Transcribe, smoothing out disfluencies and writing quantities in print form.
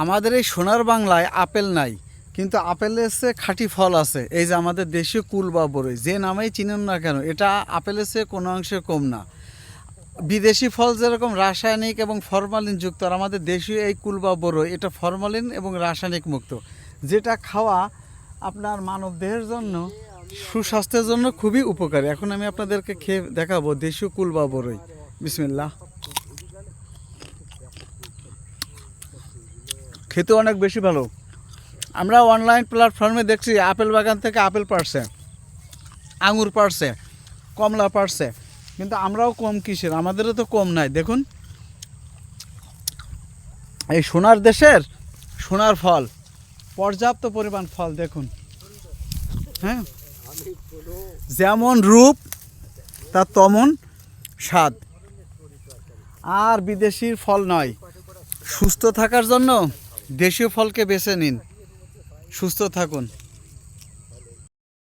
আমাদের এই সোনার বাংলায় আপেল নাই, কিন্তু আপেলের চেয়ে খাঁটি ফল আছে। এই যে আমাদের দেশীয় কুল বা বরই, যে নামেই চিনুন না কেন, এটা আপেলের চেয়ে কোনো অংশে কম না। বিদেশি ফল যেরকম রাসায়নিক এবং ফরমালিন যুক্ত, আর আমাদের দেশীয় এই কুল বা বরই এটা ফরমালিন এবং রাসায়নিক মুক্ত, যেটা খাওয়া আপনার মানব দেহের জন্য, সুস্বাস্থ্যের জন্য খুবই উপকারী। এখন আমি আপনাদেরকে খেয়ে দেখাবো দেশীয় কুল বা বরই। বিসমিল্লাহ। খেতে অনেক বেশি ভালো। আমরা অনলাইন প্ল্যাটফর্মে দেখছি আপেল বাগান থেকে আপেল পাড়ছে, আঙুর পাড়ছে, কমলা পাড়ছে, কিন্তু আমরাও কম কিসের, আমাদেরও তো কম নাই। দেখুন এই সোনার দেশের সোনার ফল, পর্যাপ্ত পরিমাণ ফল দেখুন। হ্যাঁ, যেমন রূপ তার তেমন স্বাদ। আর বিদেশির ফল নয়। সুস্থ থাকার জন্য দেশীয় ফলকে বেছে নিন। সুস্থ থাকুন।